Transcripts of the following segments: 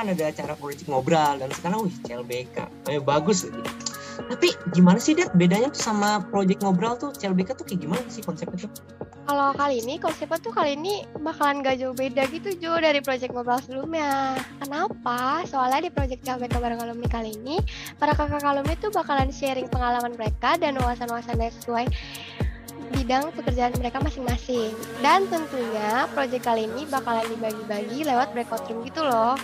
kan ada acara project ngobrol dan sekarang CLBK. Bagus gitu. Tapi gimana sih Det bedanya tuh sama project ngobrol tuh? CLBK tuh kayak gimana sih konsepnya tuh? Kalau konsepnya tuh kali ini bakalan gak jauh beda gitu Jo dari project ngobrol sebelumnya. Kenapa? Soalnya di project CLBK bareng alumni kali ini, para kakak alumni tuh bakalan sharing pengalaman mereka dan wawasan-wawasan sesuai bidang pekerjaan mereka masing-masing. Dan tentunya project kali ini bakalan dibagi-bagi lewat breakout room gitu loh.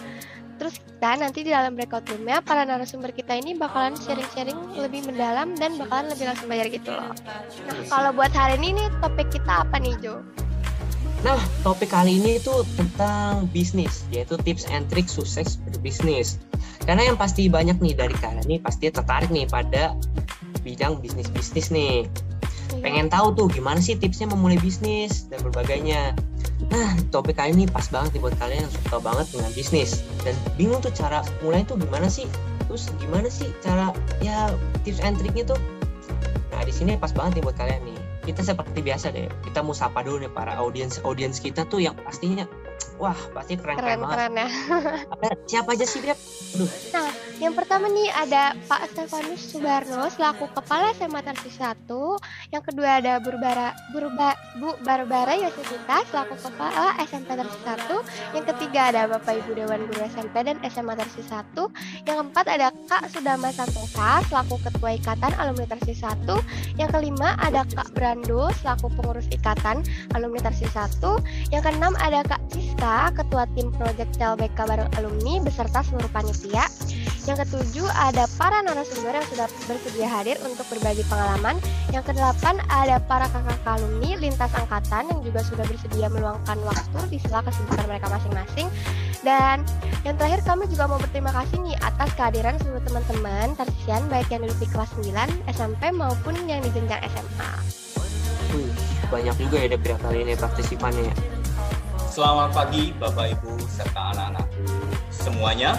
Terus kita nanti di dalam breakout room-nya para narasumber kita ini bakalan sharing-sharing lebih mendalam dan bakalan lebih langsung bayar gitu loh. Nah, kalau buat hari ini nih topik kita apa nih Jo? Nah, topik kali ini itu tentang bisnis, yaitu tips and trick sukses berbisnis. Karena yang pasti banyak nih dari kalian nih pasti tertarik nih pada bidang bisnis-bisnis nih. Pengen tahu tuh gimana sih tipsnya memulai bisnis dan berbagainya. Nah, topik kali ini pas banget nih buat kalian yang suka banget dengan bisnis dan bingung tuh cara mulai tuh gimana sih? Terus gimana sih cara ya tips and triknya tuh? Nah, di sini pas banget nih buat kalian nih. Kita seperti biasa deh, kita mau sapa dulu nih para audiens kita tuh yang pastinya wah, pasti keren-keren banget. Keren ya. Siapa aja sih, Beb? Aduh. Nah, yang pertama nih ada Pak Stefanus Subarno selaku Kepala SMA Tarsis 1. Yang kedua ada Bu Barbara Yosefita selaku Kepala SMP Tarsis 1. Yang ketiga ada Bapak Ibu Dewan Guru SMP dan SMA Tarsis 1. Yang keempat ada Kak Sudama Santosa selaku Ketua Ikatan Alumni Tarsis 1. Yang kelima ada Kak Brando selaku Pengurus Ikatan Alumni Tarsis 1. Yang keenam ada Kak Siska, Ketua Tim Project CLBK bareng alumni beserta seluruh panitia. Yang ketujuh ada para narasumber yang sudah bersedia hadir untuk berbagi pengalaman. Yang kedelapan ada para kakak alumni lintas angkatan yang juga sudah bersedia meluangkan waktu di sela kesibukan mereka masing-masing. Dan yang terakhir kami juga mau berterima kasih nih atas kehadiran seluruh teman-teman Tarsisian baik yang duduk di kelas 9, SMP maupun yang di jenjang SMA. Banyak juga ya Dep kali ini partisipannya. Selamat pagi Bapak Ibu serta anak-anakku semuanya.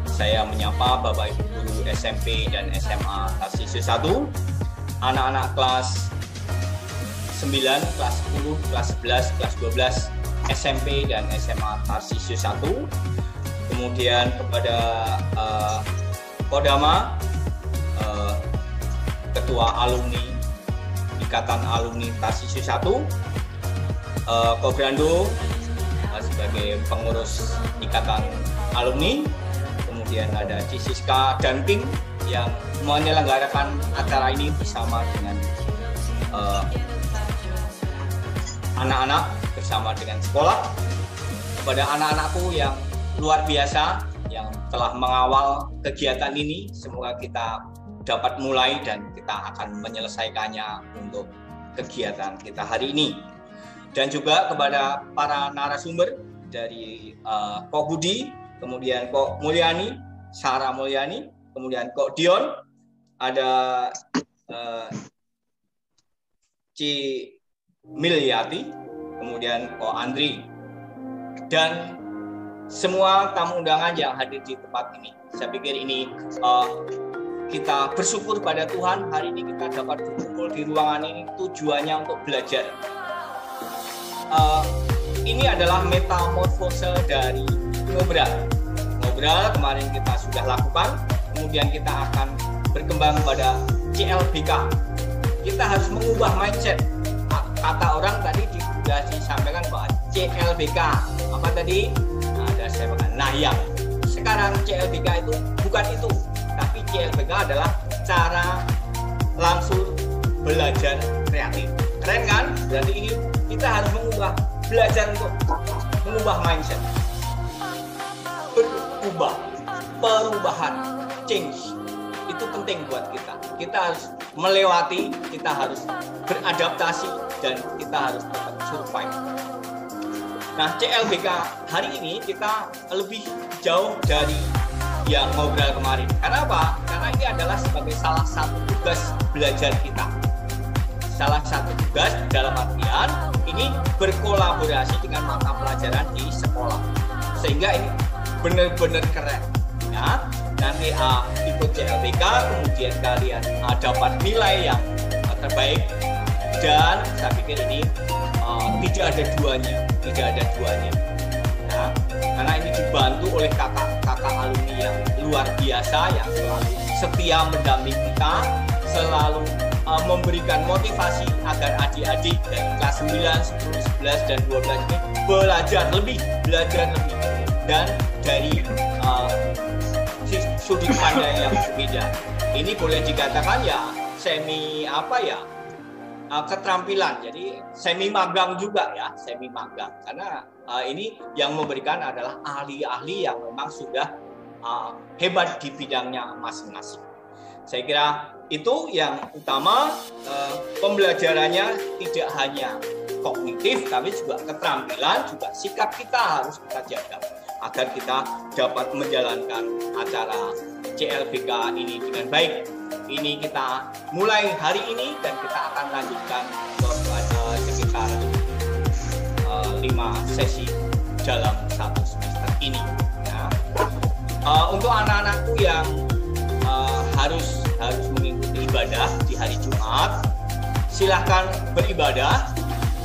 Saya menyapa Bapak Ibu guru SMP dan SMA Tarsisius 1, anak-anak kelas 9, kelas 10, kelas 11, kelas 12 SMP dan SMA Tarsisius 1. Kemudian kepada Kodama, Ketua Alumni Ikatan Alumni Tarsisius 1, Kobrando sebagai pengurus Ikatan Alumni, kemudian ada Cisiska dan tim yang menyelenggarakan acara ini bersama dengan anak-anak, bersama dengan sekolah. Kepada anak-anakku yang luar biasa yang telah mengawal kegiatan ini, semoga kita dapat mulai dan kita akan menyelesaikannya untuk kegiatan kita hari ini. Dan juga kepada para narasumber dari Kok Budi, kemudian Kok Mulyani, Sarah Mulyani, kemudian Kok Dion, ada Ci Milyati, kemudian Kok Andri, dan semua tamu undangan yang hadir di tempat ini. Saya pikir ini kita bersyukur pada Tuhan hari ini kita dapat berkumpul di ruangan ini tujuannya untuk belajar. Ini adalah metamorfose dari ngobrol kemarin kita sudah lakukan, kemudian kita akan berkembang pada CLBK. Kita harus mengubah mindset. Kata orang tadi sudah disampaikan bahwa CLBK apa tadi? Ada saya makan. Nah yang sekarang CLBK itu bukan itu, tapi CLBK adalah cara langsung belajar kreatif. Keren kan? Berarti ini kita harus belajar untuk mengubah mindset. Perubahan, change itu penting buat kita. Kita harus melewati, kita harus beradaptasi, dan kita harus tetap survive. Nah, CLBK hari ini kita lebih jauh dari yang ngobrol kemarin. Karena apa? Karena ini adalah sebagai salah satu tugas belajar kita. Salah satu tugas dalam artian ini berkolaborasi dengan mata pelajaran di sekolah. Sehingga ini benar-benar keren. Ya, nanti ikut CLBK, kemudian kalian dapat nilai yang terbaik, dan saya pikir ini tidak ada duanya. Ya, karena ini dibantu oleh kakak-kakak alumni yang luar biasa yang selalu setia mendampingi kita, selalu memberikan motivasi agar adik-adik dari kelas 9, 10, 11, dan 12 ini belajar lebih dan dari sudut pandang yang berbeda. Ini boleh dikatakan ya semi keterampilan, jadi semi magang juga ya, semi magang, karena ini yang memberikan adalah ahli-ahli yang memang sudah hebat di bidangnya masing-masing. Saya kira itu yang utama, pembelajarannya tidak hanya kognitif, tapi juga keterampilan, juga sikap kita harus kita jaga agar kita dapat menjalankan acara CLBK ini dengan baik. Ini kita mulai hari ini dan kita akan lanjutkan pada sekitar 5 sesi dalam 1 semester ini. Nah, untuk anak-anakku yang harus mengikuti ibadah di hari Jumat, silahkan beribadah,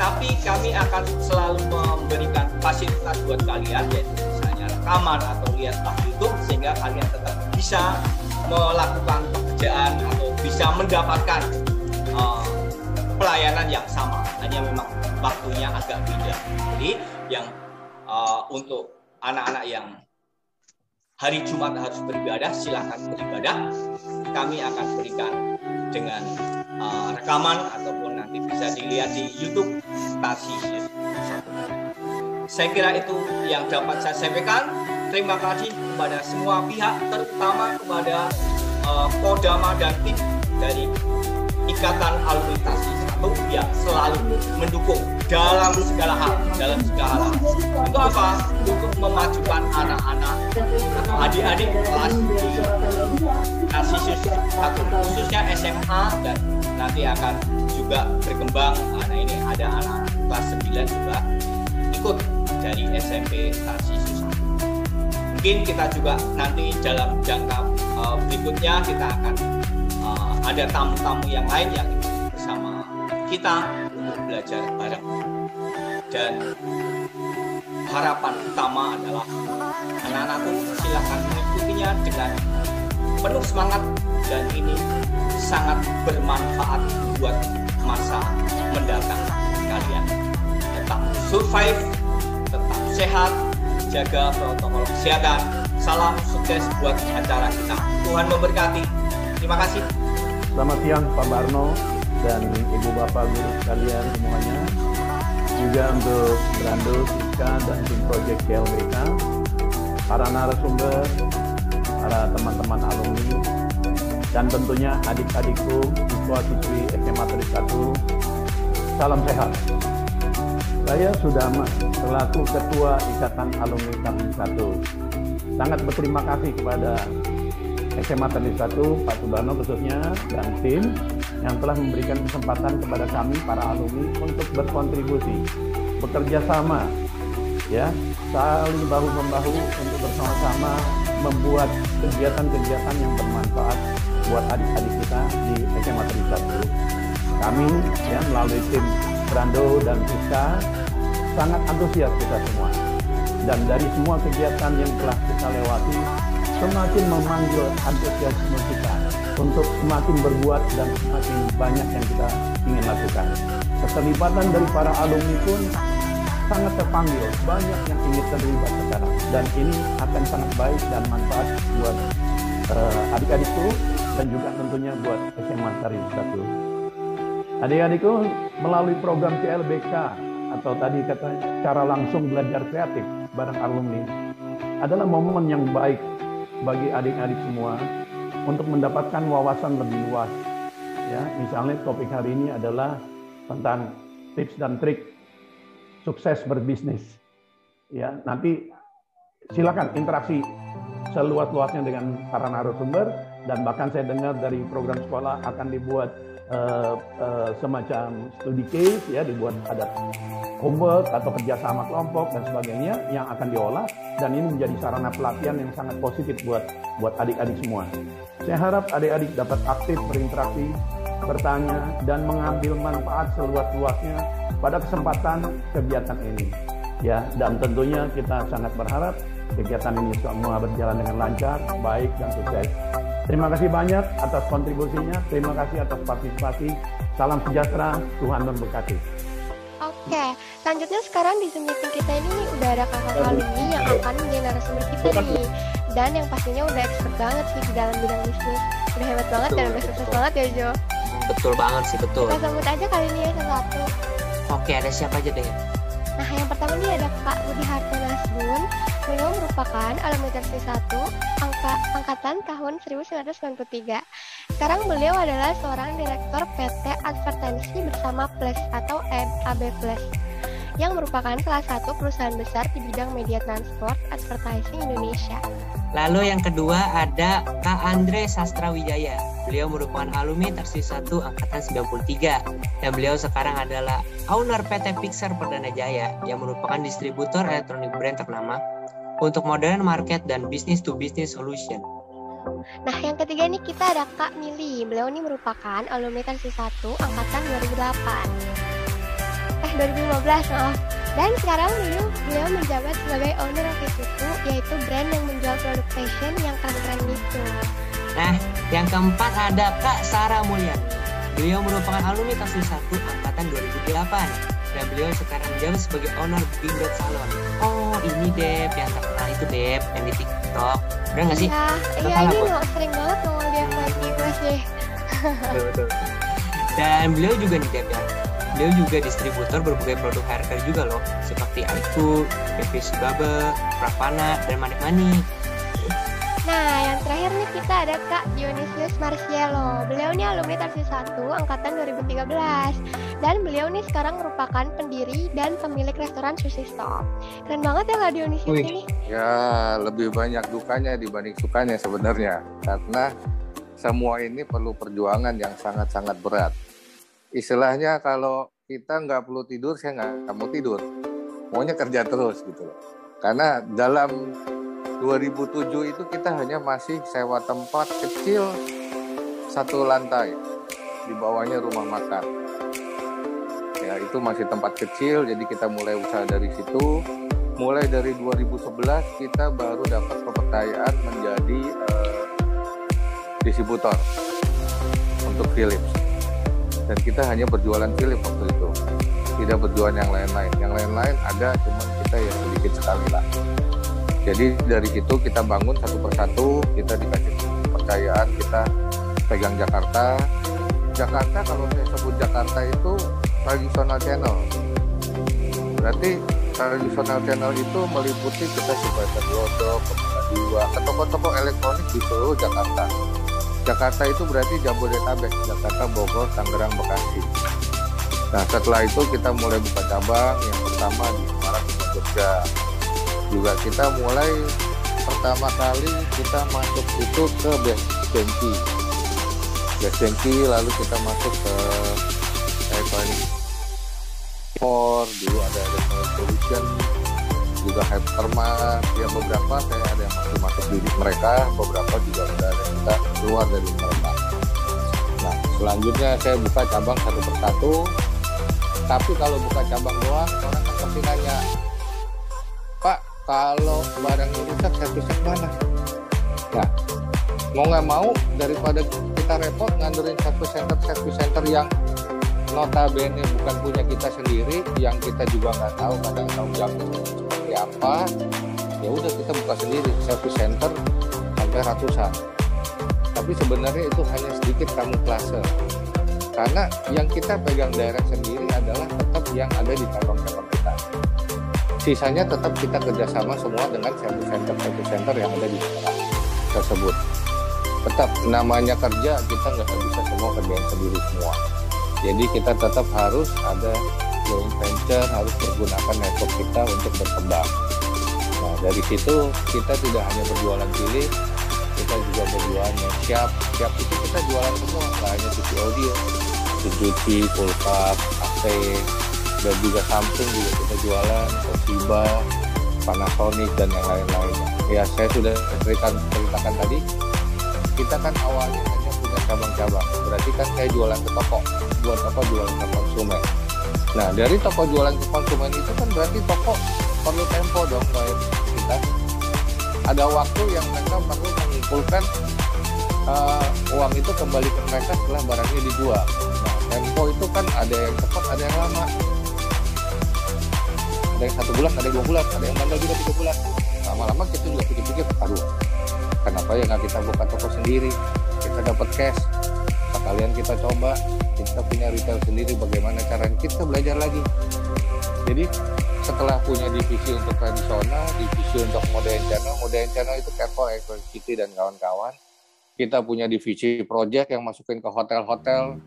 tapi kami akan selalu memberikan fasilitas buat kalian, yaitu misalnya rekaman atau lihatlah YouTube, sehingga kalian tetap bisa melakukan pekerjaan atau bisa mendapatkan pelayanan yang sama, hanya memang waktunya agak beda. Jadi yang untuk anak-anak yang hari Jumat harus beribadah, silahkan beribadah. Kami akan berikan dengan rekaman ataupun nanti bisa dilihat di YouTube Tarsius 1. Saya kira itu yang dapat saya sampaikan. Terima kasih kepada semua pihak, terutama kepada Kodama dan tim dari Ikatan Alumni Tarsius 1 yang selalu mendukung dalam segala hal. Untuk apa? Untuk memajukan anak-anak atau adik-adik kelas di Tarsius 1, khususnya SMA, dan nanti akan juga berkembang. Nah, ini ada anak kelas 9 juga ikut dari SMP Tarsius 1. Mungkin kita juga nanti dalam jangka berikutnya kita akan ada tamu-tamu yang lain yang ikut bersama kita untuk belajar bareng. Dan harapan utama adalah anak-anakku silahkan mengikutinya dengan penuh semangat, dan ini sangat bermanfaat buat masa mendatang kalian. Tetap survive, tetap sehat, jaga protokol kesehatan. Salam sukses buat acara kita. Tuhan memberkati. Terima kasih. Selamat siang Pak Barno dan Ibu Bapak guru sekalian semuanya. Juga untuk Brando, Siska, dan tim Project CLBK, para narasumber, para teman-teman alumni, dan tentunya adik-adikku, siswa-siswi SMA Tarsius 1. Salam sehat. Saya sudah selaku Ketua Ikatan Alumni Tarsius 1. Sangat berterima kasih kepada SMA Tarsius 1, Pak Subarno khususnya, dan tim yang telah memberikan kesempatan kepada kami, para alumni, untuk berkontribusi, bekerja sama, ya, saling bahu-membahu untuk bersama-sama membuat kegiatan-kegiatan yang bermanfaat buat adik-adik kita di SMA Tarsius 1. Kami, ya, melalui tim Brando dan Siska, sangat antusias kita semua. Dan dari semua kegiatan yang telah kita lewati, semakin memanggil antusiasme kita untuk semakin berbuat dan semakin banyak yang kita ingin lakukan. Keterlibatan dari para alumni pun sangat terpanggil, banyak yang ingin terlibat sekarang. Dan ini akan sangat baik dan manfaat buat adik-adikku dan juga tentunya buat SMA Tarsius 1. Adik-adikku, melalui program CLBK atau tadi katanya cara langsung belajar kreatif bareng alumni adalah momen yang baik bagi adik-adik semua untuk mendapatkan wawasan lebih luas. Ya, misalnya topik hari ini adalah tentang tips dan trik sukses berbisnis. Ya, nanti silakan interaksi seluas-luasnya dengan para narasumber, dan bahkan saya dengar dari program sekolah akan dibuat semacam studi case, ya, dibuat ada homework atau kerjasama kelompok dan sebagainya yang akan diolah, dan ini menjadi sarana pelatihan yang sangat positif buat adik-adik semua. Saya harap adik-adik dapat aktif berinteraksi, bertanya, dan mengambil manfaat seluas-luasnya pada kesempatan kegiatan ini. Ya, dan tentunya kita sangat berharap kegiatan ini semua berjalan dengan lancar, baik, dan sukses. Terima kasih banyak atas kontribusinya, terima kasih atas partisipasi. Salam sejahtera, Tuhan memberkati. Oke, selanjutnya sekarang di Zoom meeting kita ini nih udah ada kakak alumni yang akan menjadi narasumber kita nih. Dan yang pastinya udah expert banget sih di dalam bidang bisnis. Udah hebat banget dan udah sukses banget ya Jo. Betul banget sih, betul. Kita sambut aja kali ini ya satu-satu. Oke, ada siapa aja deh? Nah, yang pertama nih ada Kak Budi Harto Nasbun. Beliau merupakan alumni Tersi 1 angkatan tahun 1993. Sekarang beliau adalah seorang direktur PT Advertensi bersama Plus atau AB Plus, yang merupakan salah satu perusahaan besar di bidang media transport advertising Indonesia. Lalu yang kedua ada Kak Andre Sastrawijaya. Beliau merupakan alumni Tersi 1 angkatan 93 dan beliau sekarang adalah owner PT Pixar Perdana Jaya yang merupakan distributor elektronik brand ternama untuk modern market dan business to business solution. Nah, yang ketiga ini kita ada Kak Mili. Beliau ini merupakan alumni Tersi 1 angkatan 2015 maaf. Dan sekarang beliau menjabat sebagai owner of Isuzu, yaitu brand yang menjual produk fashion yang keren-keren gitu. Nah, yang keempat ada Kak Sarah Mulyani. Beliau merupakan alumni Tersi 1 angkatan 2008 dan beliau sekarang menjabat sebagai owner Bindot Salon. Oh, ini Dep yang terkenal itu Dep yang di TikTok. Bener nggak sih? Iya ini loh, sering banget nongol dia lagi gue sih. Betul. Dan beliau juga nih Dep ya. Beliau juga distributor berbagai produk haircare juga loh, seperti Aiku, PVC Baba, Pravana, dan Manik-Manik. Nah, yang terakhir nih kita ada Kak Dionysius Marcielo. Beliau nih alumni Tersi 1 angkatan 2013. Dan beliau nih sekarang merupakan pendiri dan pemilik restoran Sushi Stop. Keren banget ya Kak Dionysius ini. Ya, lebih banyak dukanya dibanding sukanya sebenarnya. Karena semua ini perlu perjuangan yang sangat-sangat berat. Istilahnya kalau kita nggak perlu tidur, saya nggak mau tidur. Maunya kerja terus gitu loh. Karena dalam 2007 itu kita hanya masih sewa tempat kecil 1 lantai. Di bawahnya rumah makan. Ya, itu masih tempat kecil, jadi kita mulai usaha dari situ. Mulai dari 2011 kita baru dapat kepercayaan menjadi distributor untuk Philips. Dan kita hanya berjualan Philips waktu itu, tidak berjualan yang lain-lain. Yang lain-lain ada, cuman kita ya sedikit sekali lah. Jadi dari situ kita bangun satu persatu, kita dikasih kepercayaan, kita pegang Jakarta. Jakarta, kalau saya sebut Jakarta itu tradisional channel. Berarti tradisional channel itu meliputi kita sebagai Glodok, Kemana ke toko-toko elektronik di seluruh Jakarta. Jakarta itu berarti Jabodetabek, Jakarta, Bogor, Tangerang, Bekasi. Nah, setelah itu kita mulai buka cabang, yang pertama di Semarang, Jogja. Juga kita mulai pertama kali kita masuk itu ke Best Denki, lalu kita masuk ke dulu ada Solution, juga Hypermart, ya beberapa saya ada yang masuk di mereka, beberapa juga udah ada kita keluar dari mereka. Nah, selanjutnya saya buka cabang satu persatu. Tapi kalau buka cabang doang, orang kan pasti nanya, Pak, kalau barangnya rusak, servisnya mana? Nah, mau nggak mau, daripada kita repot ngandelin service center yang notabene bukan punya kita sendiri, yang kita juga nggak tahu kadang tanggung jawabnya seperti apa, ya udah kita buka sendiri service center sampai ratusan. Tapi sebenarnya itu hanya sedikit kamuflase, karena yang kita pegang direct sendiri adalah tetap yang ada di cabang-cabang kita. Sisanya tetap kita kerjasama semua dengan service center yang ada di daerah tersebut. Tetap namanya kerja, kita nggak bisa semua kerjain sendiri semua. Jadi kita tetap harus ada joint venture, harus menggunakan network kita untuk berkembang. Nah, dari situ kita tidak hanya berjualan pilih, kita juga berjualan yang siap itu kita jualan semua, nggak hanya TV audio, Suzuki, Pulkap, AC, dan juga Samsung juga kita jualan, Toshiba, Panasonic, dan yang lain-lainnya. Ya, saya sudah ceritakan tadi, kita kan awalnya hanya punya cabang-cabang, berarti kan saya jualan ke toko, buat apa jualan ke konsumen. Nah, dari toko jualan ke konsumen itu kan berarti toko perlu tempo dong, kayak kita. ada waktu yang mereka perlu mengumpulkan uang itu kembali ke mereka setelah barangnya dijual. Nah, tempo itu kan ada yang cepat, ada yang lama. Ada yang 1 bulan, ada yang 2 bulan, ada yang bandel juga 3 bulan. Lama-lama kita juga pikir-pikir, aduh, kenapa ya nggak kita buka toko sendiri? Kita dapat cash, sekalian kita coba, kita punya retail sendiri, bagaimana caranya, kita belajar lagi. Jadi setelah punya divisi untuk tradisional, divisi untuk modern channel itu Carrefour, City dan kawan-kawan. Kita punya divisi project yang masukin ke hotel-hotel,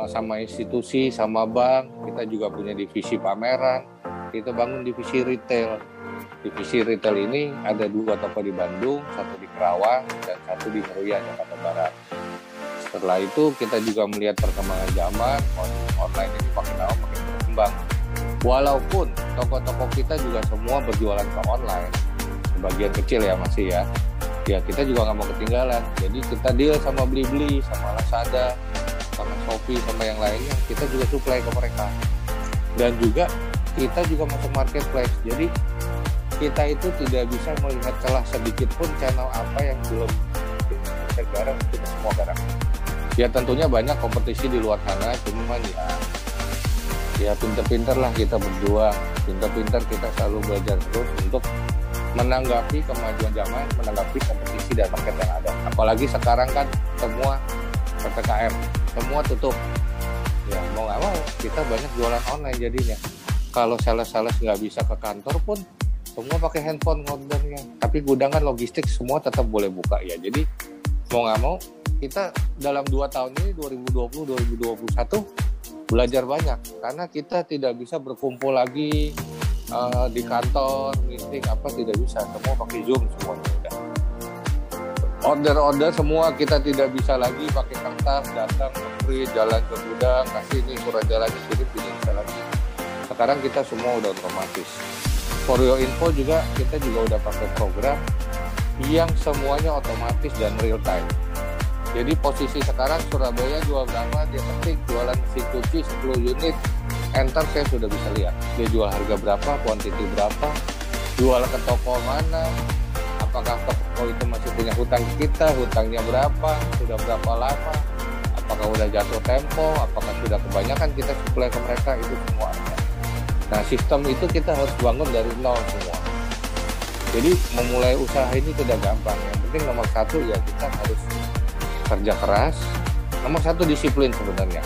sama institusi, sama bank. Kita juga punya divisi pameran. Kita bangun divisi retail. Divisi retail ini ada 2 toko di Bandung, 1 di Kerawang, dan 1 di Meruya, Jakarta Barat. Setelah itu kita juga melihat perkembangan zaman, online ini makin lama makin berkembang. Walaupun toko-toko kita juga semua berjualan ke online, sebagian kecil ya masih ya. Ya kita juga nggak mau ketinggalan. Jadi kita deal sama Blibli, sama Lazada, sama Shopee, sama yang lainnya. Kita juga supply ke mereka. Dan juga kita juga masuk marketplace. Jadi kita itu tidak bisa melihat celah sedikit pun channel apa yang belum kita garap, kita semua garap. Ya tentunya banyak kompetisi di luar sana, cuman ya pinter-pinter lah kita berdua. Pinter-pinter kita selalu belajar terus untuk menanggapi kemajuan zaman, menanggapi kompetisi dan market yang ada. Apalagi sekarang kan semua PPKM, semua tutup. Ya mau nggak mau kita banyak jualan online jadinya. Kalau sales-sales nggak bisa ke kantor pun semua pakai handphone ordernya. Tapi gudangan logistik semua tetap boleh buka ya. Jadi mau nggak mau kita dalam 2 tahun ini 2020-2021 belajar banyak karena kita tidak bisa berkumpul lagi di kantor, meeting apa tidak bisa, semua pakai Zoom semuanya udah. Order semua kita tidak bisa lagi pakai kertas, datang ke print, jalan ke gudang, kasih ini surat jalan ke sini tidak bisa lagi. Sekarang kita semua udah otomatis. For your info juga kita juga udah pakai program yang semuanya otomatis dan real time. Jadi posisi sekarang Surabaya jual berapa, dia ketik jualan mesin cuci 10 unit, enter saya sudah bisa lihat. Dia jual harga berapa, kuantiti berapa, jual ke toko mana, apakah toko itu masih punya hutang kita, hutangnya berapa, sudah berapa lama, apakah udah jatuh tempo, apakah sudah kebanyakan kita supply ke mereka, itu semua ada. Nah sistem itu kita harus bangun dari nol semua. Jadi memulai usaha ini tidak gampang. Yang penting nomor 1 ya kita harus kerja keras. Nomor 1 disiplin sebenarnya.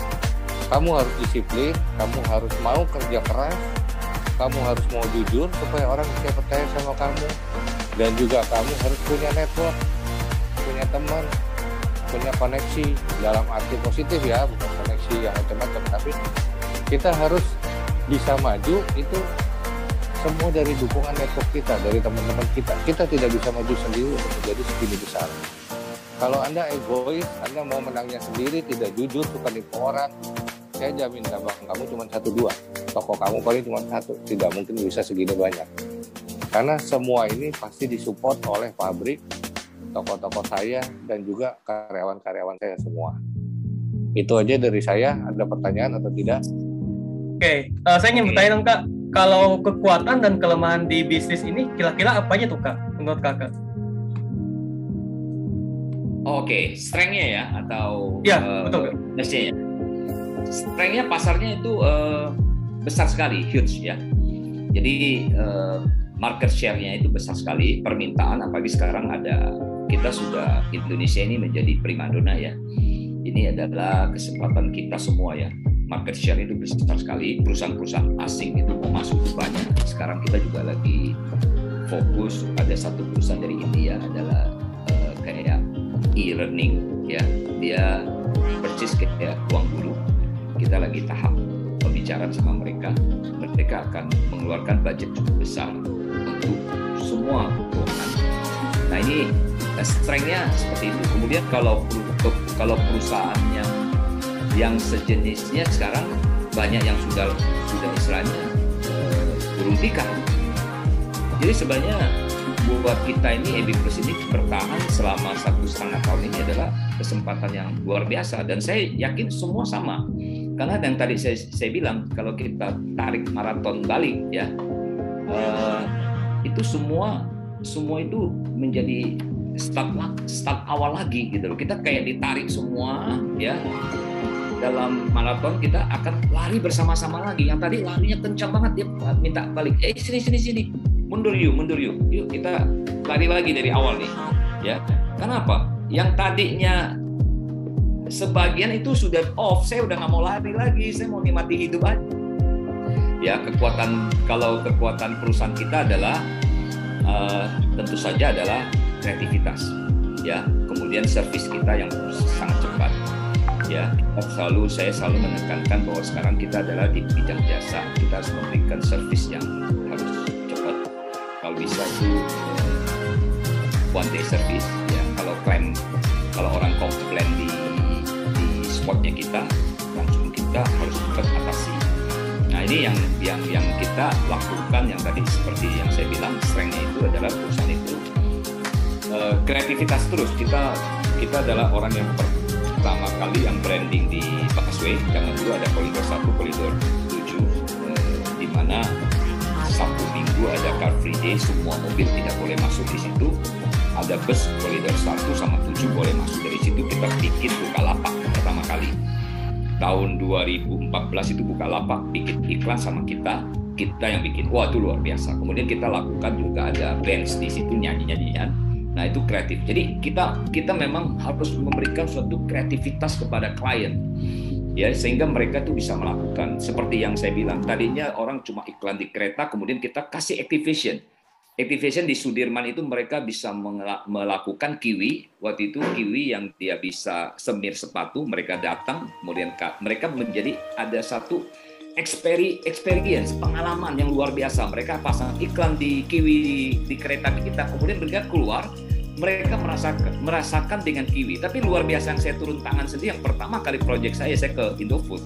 Kamu harus disiplin, kamu harus mau kerja keras, kamu harus mau jujur supaya orang bisa percaya sama kamu. Dan juga kamu harus punya network, punya teman, punya koneksi dalam arti positif ya, bukan koneksi yang macam-macam. Tapi kita harus bisa maju itu semua dari dukungan network kita, dari teman-teman kita. Kita tidak bisa maju sendiri untuk menjadi segini besar. Kalau Anda egois, Anda mau menangnya sendiri, tidak jujur, suka nipu orang, saya jamin kamu cuma 1-2. Toko kamu paling cuma 1, tidak mungkin bisa segini banyak. Karena semua ini pasti disupport oleh pabrik, toko-toko saya, dan juga karyawan-karyawan saya semua. Itu aja dari saya. Ada pertanyaan atau tidak? Oke, saya ingin bertanya dong Kak, kalau kekuatan dan kelemahan di bisnis ini kira-kira apa aja tuh Kak, menurut Kakak? Oke, strength-nya ya atau betul. ya. Strength-nya pasarnya itu besar sekali, huge ya. Jadi market share-nya itu besar sekali, permintaan apalagi sekarang kita sudah Indonesia ini menjadi primadona ya. Ini adalah kesempatan kita semua ya. Market share itu besar sekali, perusahaan-perusahaan asing itu mau masuk banyak. Sekarang kita juga lagi fokus, ada satu perusahaan dari India adalah kayak e-learning ya, dia purchase kayak uang guru. Kita lagi tahap pembicaraan sama mereka akan mengeluarkan budget cukup besar untuk semua keuangan. Nah ini strength-nya seperti itu. Kemudian kalau perusahaan yang sejenisnya sekarang banyak yang sudah istilahnya burung tikar. Jadi sebenarnya buat kita ini EB Plus ini bertahan selama 1,5 tahun ini adalah kesempatan yang luar biasa, dan saya yakin semua sama. Karena yang tadi saya bilang kalau kita tarik maraton balik ya, itu semua semua itu menjadi start awal lagi gitu loh. Kita kayak ditarik semua ya. Dalam maraton kita akan lari bersama-sama lagi. Yang tadi larinya kencang banget, dia minta balik. Sini. Mundur yuk. Yuk kita lari lagi dari awal nih. Ya. Kenapa? Yang tadinya sebagian itu sudah off, saya udah nggak mau lari lagi, saya mau nikmati hidup aja. Ya, kalau kekuatan perusahaan kita adalah tentu saja adalah kreativitas. Ya, kemudian servis kita yang sangat cepat. Ya, saya selalu menekankan bahwa sekarang kita adalah di bidang jasa, kita harus memberikan servis yang harus cepat. Kalau bisa itu one day service. Ya, kalau orang komplain di spotnya kita, langsung kita harus cepat atasi. Nah, ini yang kita lakukan, yang tadi seperti yang saya bilang, strength-nya itu adalah perusahaan itu kreativitas terus. Kita adalah orang yang pertama kali yang branding di busway. Zaman dulu ada koridor 1, koridor 7, di mana Sabtu Minggu ada car free day, semua mobil tidak boleh masuk di situ. Ada bus koridor 1 sama 7 boleh masuk dari situ. Kita bikin Bukalapak pertama kali. Tahun 2014 itu Bukalapak bikin iklan sama kita yang bikin. Wah, itu luar biasa. Kemudian kita lakukan juga ada bands di situ, nyanyi-nyanyian. Nah, itu kreatif. Jadi kita memang harus memberikan suatu kreativitas kepada klien, ya, sehingga mereka tuh bisa melakukan seperti yang saya bilang. Tadinya orang cuma iklan di kereta, kemudian kita kasih activation. Activation di Sudirman itu mereka bisa melakukan kiwi. Waktu itu kiwi yang dia bisa semir sepatu, mereka datang, kemudian mereka menjadi ada satu experience, pengalaman yang luar biasa. Mereka pasang iklan di kiwi di kereta kita, kemudian mereka keluar, mereka merasakan dengan kiwi. Tapi luar biasa yang saya turun tangan sendiri, yang pertama kali proyek saya ke Indofood.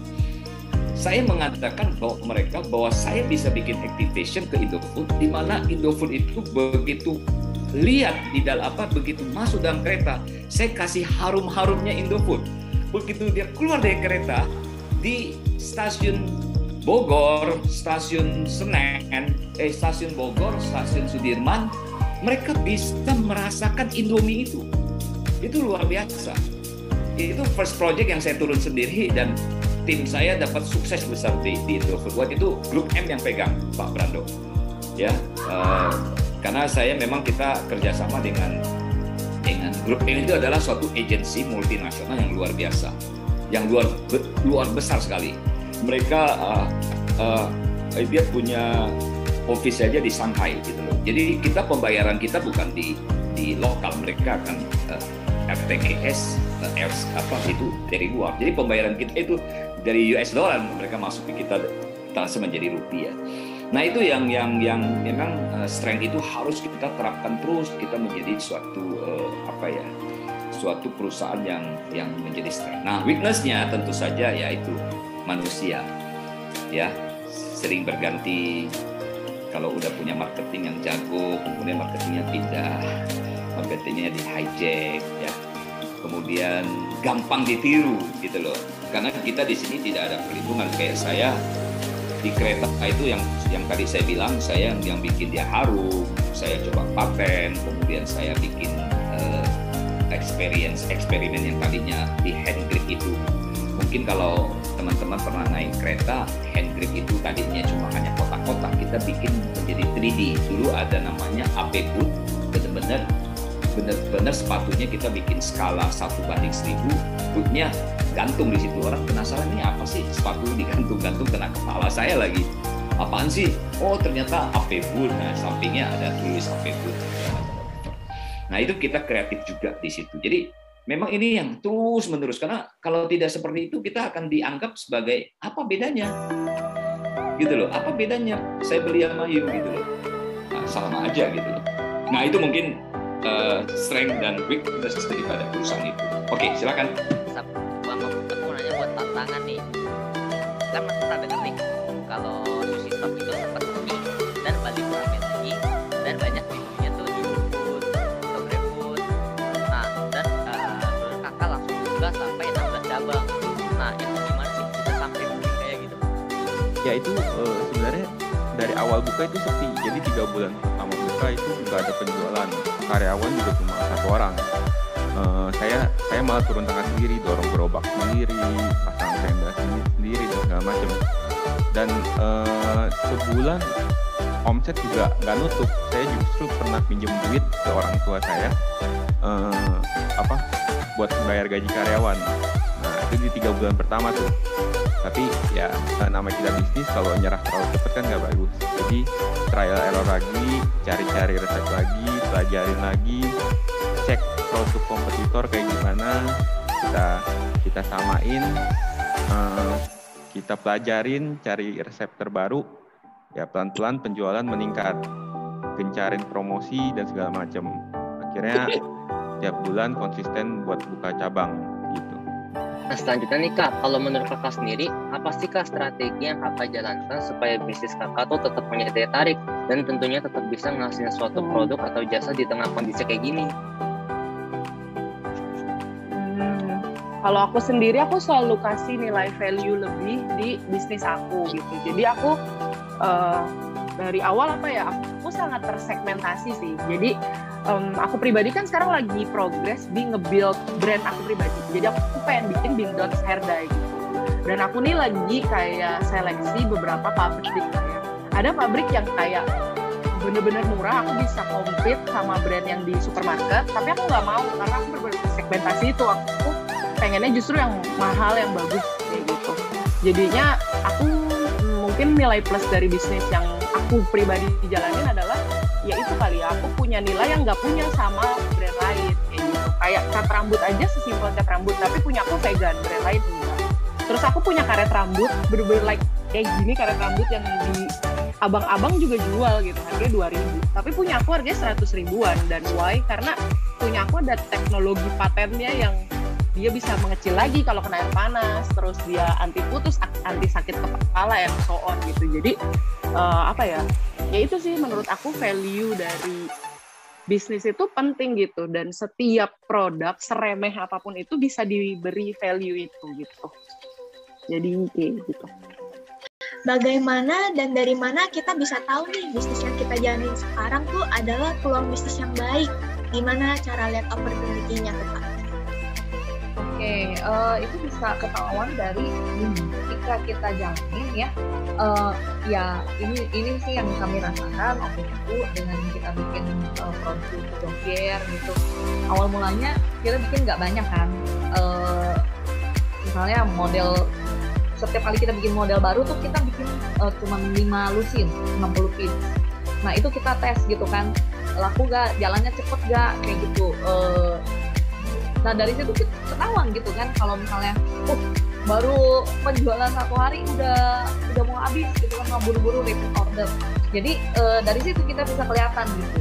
Saya mengatakan bahwa saya bisa bikin activation ke Indofood, di mana Indofood itu begitu lihat begitu masuk dalam kereta, saya kasih harum-harumnya Indofood. Begitu dia keluar dari kereta di stasiun Bogor, stasiun Senen, stasiun Bogor, stasiun Sudirman, mereka bisa merasakan Indomie itu. Itu luar biasa. Itu first project yang saya turun sendiri dan tim saya dapat sukses besar di Indofood. Waktu itu Grup M yang pegang, Pak Brando. Ya, karena kita kerjasama dengan Grup M itu adalah suatu agensi multinasional yang luar biasa, yang luar besar sekali. Mereka dia punya office aja di Shanghai gitu loh. Jadi pembayaran kita bukan di lokal, mereka akan FTGS itu dari luar. Jadi pembayaran kita itu dari US dollar, mereka masuk ke kita transfer menjadi rupiah. Nah, itu yang memang strength itu harus kita terapkan terus. Kita menjadi suatu perusahaan yang menjadi strength. Nah, weakness-nya tentu saja yaitu manusia, ya, sering berganti. Kalau udah punya marketing yang jago, kemudian marketingnya pindah, marketingnya di hijack, ya, kemudian gampang ditiru gitu loh. Karena kita di sini tidak ada perlindungan. Kayak saya di kereta itu yang tadi saya bilang, saya yang bikin dia harum, saya coba paten, kemudian saya bikin eksperimen yang tadinya di hand grip itu. Mungkin kalau teman-teman pernah naik kereta, hand grip itu tadinya cuma hanya kotak-kotak, kita bikin menjadi 3D. Dulu ada namanya AP boot, benar-benar sepatunya kita bikin skala 1:1000, bootnya gantung di situ. Orang penasaran, ini apa sih sepatu digantung-gantung kena kepala saya lagi? Apaan sih? Oh, ternyata AP boot. Nah, sampingnya ada tulis AP boot. Nah, itu kita kreatif juga di situ. Jadi memang ini yang terus menerus, karena kalau tidak seperti itu kita akan dianggap sebagai apa bedanya, gitu loh. Apa bedanya saya beli sama you gitu loh. Nah, sama aja gitu loh. Nah, itu mungkin strength dan weakness daripada perusahaan itu. Oke, silakan. Aku nanya buat tantangan nih. Kan Mas pernah dengar nih kalau sushi stop itu sempat rugi dan balik rame lagi dan banyak bisnisnya tuh di GoFood atau GrabFood. Nah, dan menurut kakak langsung buka sampai 16 cabang. Nah, itu gimana sih bisa sampai booming kayak gitu? Ya itu sebenarnya dari awal buka itu sepi. Jadi 3 bulan pertama buka buka itu nggak ada penjualan, karyawan juga cuma 1 orang. Saya malah turun tangan sendiri, dorong gerobak sendiri, pasang tenda sendiri dan segala macam. Dan sebulan omset juga nggak nutup. Saya justru pernah pinjam duit ke orang tua saya buat bayar gaji karyawan. Nah itu di 3 bulan pertama tuh. Tapi ya nama kita bisnis, kalau nyerah terlalu cepat kan nggak bagus. Jadi trial error lagi, cari-cari resep lagi, pelajarin lagi, cek produk kompetitor kayak gimana, kita samain, kita pelajarin, cari resep terbaru, ya pelan-pelan penjualan meningkat, gencarin promosi dan segala macam. Akhirnya tiap bulan konsisten buat buka cabang gitu. Nah selanjutnya nih Kak, kalau menurut Kakak sendiri, apa sih Kak strategi yang Kakak jalankan supaya bisnis Kakak tuh tetap punya daya tarik dan tentunya tetap bisa menghasilkan suatu produk atau jasa di tengah kondisi kayak gini? Kalau aku sendiri, aku selalu kasih nilai value lebih di bisnis aku gitu. Jadi aku dari awal aku sangat tersegmentasi sih. Jadi aku pribadi kan sekarang lagi progress di nge-build brand aku pribadi. Jadi aku pengen bikin Bing.Dots hair dye gitu. Dan aku nih lagi kayak seleksi beberapa pabrik kayak. Ada pabrik yang kayak bener-bener murah, aku bisa compete sama brand yang di supermarket, tapi aku nggak mau karena aku bener-bener segmentasi itu. Aku pengennya justru yang mahal, yang bagus kayak gitu. Jadinya aku mungkin nilai plus dari bisnis yang aku pribadi dijalanin adalah ya itu kali ya, aku punya nilai yang nggak punya sama brand lain kayak gitu. Kayak cat rambut aja sesimpel cat rambut, tapi punya aku vegan, brand lain enggak. Terus aku punya karet rambut bener-bener like kayak gini, karet rambut yang di abang-abang juga jual gitu, harganya 2.000, tapi punya aku harganya 100 ribuan. Dan why? Karena punya aku ada teknologi patennya yang dia bisa mengecil lagi kalau kena air panas, terus dia anti putus, anti sakit kepala, and so on gitu. Jadi ya itu sih menurut aku value dari bisnis itu penting gitu, dan setiap produk seremeh apapun itu bisa diberi value itu gitu. Jadi kayak gitu. Bagaimana dan dari mana kita bisa tahu nih bisnis yang kita jalanin sekarang tuh adalah peluang bisnis yang baik? Gimana cara lihat opportunity-nya tuh Kak? Oke, itu bisa ketahuan dari ketika kita jalanin ya. Ini sih yang kami rasakan waktu itu dengan kita bikin produk jogging gitu. Awal mulanya kita bikin nggak banyak kan. Misalnya setiap kali kita bikin model baru tuh kita bikin cuma 5 lusin, 60 piece. Nah itu kita tes gitu kan, laku gak, jalannya cepet gak, kayak gitu. Nah dari situ kita ketahuan gitu kan, kalau misalnya baru penjualan 1 hari udah mau habis gitu kan, mau buru-buru repeat order. Jadi dari situ kita bisa kelihatan gitu,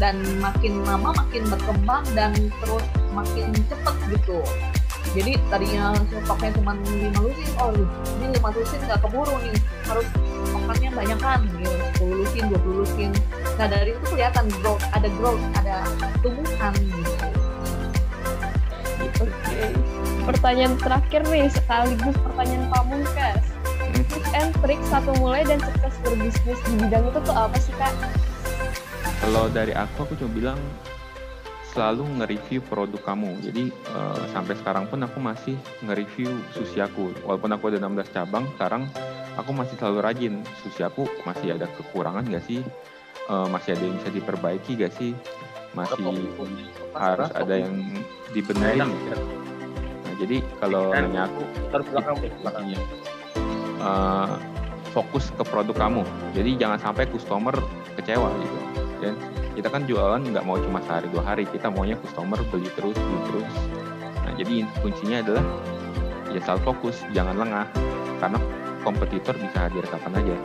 dan makin lama makin berkembang dan terus makin cepet gitu. Jadi tadinya stoknya cuma 5 lusin, ini 5 lusin nggak keburu nih, harus stoknya banyak kan, gitu, 10 lusin, 20 lusin. Nah dari itu kelihatan growth, ada tumbuhan gitu. Oke. Pertanyaan terakhir nih, sekaligus pertanyaan pamungkas. Tips and trik satu mulai dan sukses berbisnis di bidang itu tuh apa sih Kak? Kalau dari aku cuma bilang selalu nge-review produk kamu. Jadi sampai sekarang pun aku masih nge-review sushi aku. Walaupun aku ada 16 cabang, sekarang aku masih selalu rajin. Sushi aku masih ada kekurangan nggak sih? Masih ada yang bisa diperbaiki nggak sih? Masih harus ada yang dibenerin. Nah, jadi kalau nanya aku, fokus ke produk kamu. Jadi jangan sampai customer kecewa gitu. Dan kita kan jualan nggak mau cuma sehari 2 hari, kita maunya customer beli terus. Nah jadi kuncinya adalah ya selalu fokus, jangan lengah, karena kompetitor bisa hadir kapan aja.